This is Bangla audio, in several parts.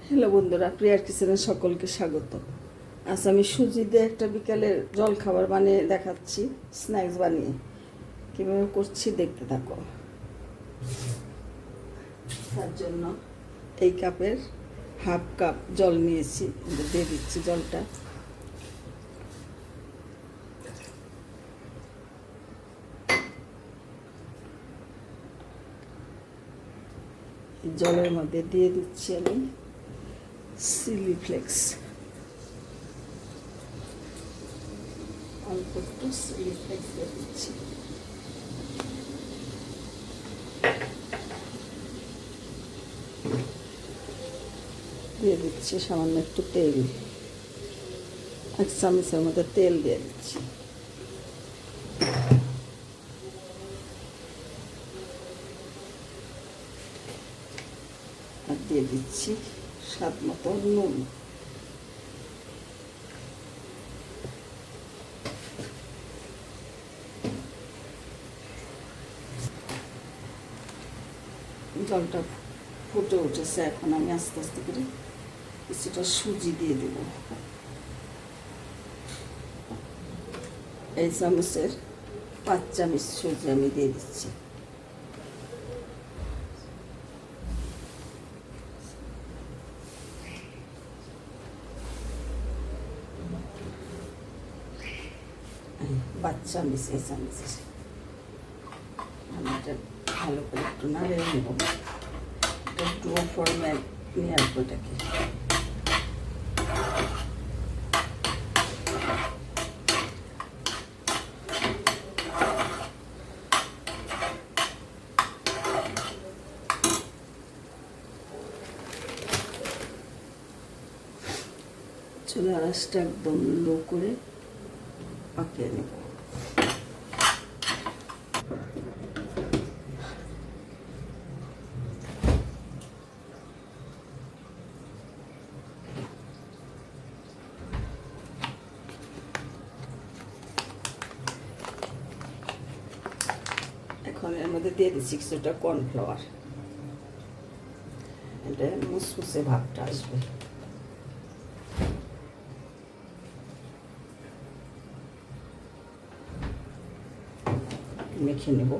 হ্যালো বন্ধুরা, প্রিয়ার কিচেনে সকলকে স্বাগত। আজ আমি সুজি দিয়ে একটা বিকালের জল খাবার বানিয়ে দেখাচ্ছি, স্ন্যাক্স বানিয়ে। কীভাবে করছি দেখতে থাকো। তার জন্য এই কাপের হাফ কাপ জল নিয়েছি, দিয়ে দিচ্ছি জলটা। জলের মধ্যে দিয়ে দিচ্ছি আমি চিলি ফ্লেক্স, অল্প একটু চিলি ফ্লেক্স দিয়ে দিচ্ছি। দিয়ে দিচ্ছি সামান্য একটু তেল, 1 চামচের মধ্যে তেল দিয়ে দিচ্ছি। আর দিয়ে দিচ্ছি স্বাদ মতো নুন। জলটা ফুটে উঠেছে, এখন আমি আস্তে আস্তে করে কিছুটা সুজি দিয়ে দেব। এই চামচের 5 চামচ সুজি আমি দিয়ে দিচ্ছি। বাচ্চা চামচ, এই চামচের আমি এটা ভালো করে একটু নাড়িয়ে নেব। এটা ডো ফর্মে নিয়ে আসবো এটাকে। চুলার আঁচটা একদম লো করে পাকিয়ে নেব। এখন এর মধ্যে দিয়ে দিচ্ছি কিছুটা কর্নফ্লাওয়ার, এটা মুসমুসে ভাবটা আসবে। মেখে নেব।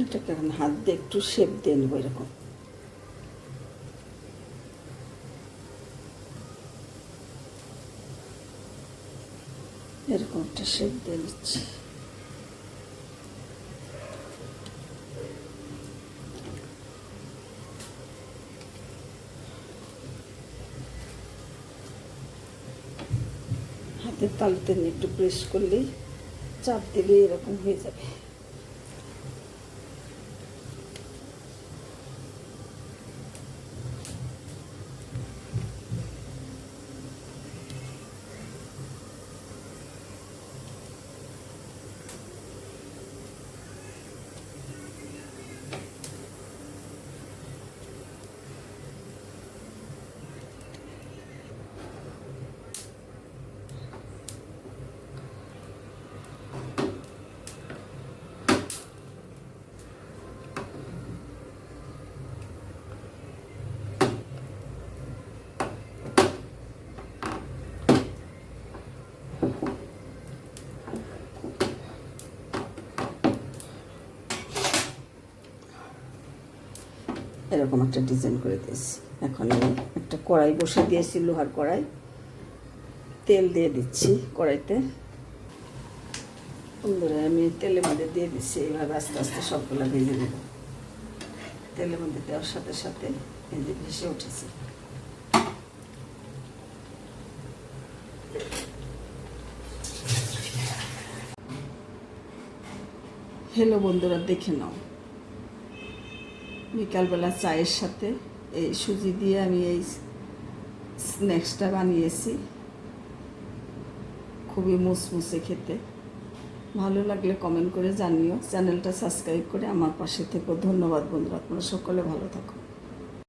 এটাকে এখন হাত দিয়ে একটু শেপ দিয়ে নেবো, এরকম। এরকম একটা শেপ দিয়ে নিচ্ছি। হাতের তালুতে নিয়ে একটু প্রেস করলেই, চাপ দিলেই এরকম হয়ে যাবে। এরকম একটা ডিজাইন করে দিয়েছি। এখন আমি একটা কড়াই বসে দিয়েছি, লোহার কড়াই। তেল দিয়ে দিচ্ছি কড়াইতে। সুন্দর আমি তেলের মধ্যে দিয়ে দিচ্ছি। এইভাবে আস্তে আস্তে সবগুলো ভেজে নেব। তেলের মধ্যে দেওয়ার সাথে সাথে ভেসে উঠেছে। হ্যালো বন্ধুরা, দেখে নাও, বিকালবেলা চায়ের সাথে এই সুজি দিয়ে আমি এই স্ন্যাক্সটা বানিয়েছি। খুবই মুসমুসে খেতে। ভালো লাগলে কমেন্ট করে জানিও, চ্যানেলটা সাবস্ক্রাইব করে আমার পাশে থেকো। ধন্যবাদ বন্ধুরা, আপনারা সকলে ভালো থাকো।